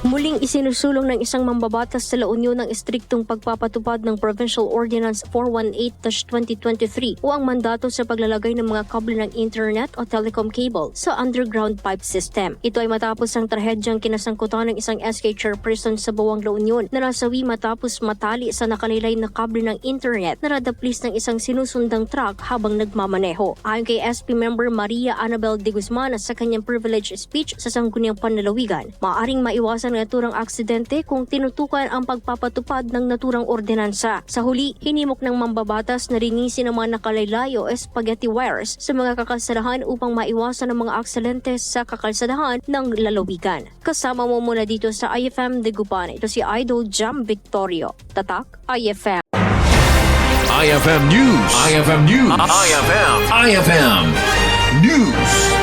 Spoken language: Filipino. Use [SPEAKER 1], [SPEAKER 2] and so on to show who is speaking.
[SPEAKER 1] Muling isinusulong ng isang mambabatas sa La Union ng istriktong pagpapatupad ng Provincial Ordinance 418-2023 o ang mandato sa paglalagay ng mga kable ng internet o telecom cable sa underground pipe system. Ito ay matapos ang trahedyang kinasangkutan ng isang SK chairperson sa Bawang La Union na nasawi matapos matali sa nakalaylay na kable ng internet na radaplis ng isang sinusundang truck habang nagmamaneho. Ayon kay SP member Maria Annabel de Guzman sa kanyang privilege speech sa Sangguniang Panlalawigan, maaaring maiwasan ng naturang aksidente kung tinutukan ang pagpapatupad ng naturang ordinansa. Sa huli, hinimok ng mambabatas na linisin ang mga nakalaylay o spaghetti wires sa mga kakalsadahan upang maiwasan ang mga aksidente sa kakalsadahan ng lalawigan. Kasama mo mula dito sa IFM Dagupan. Ito si Idol Jam Victorio. Tatak IFM.
[SPEAKER 2] IFM News. IFM News. IFM News.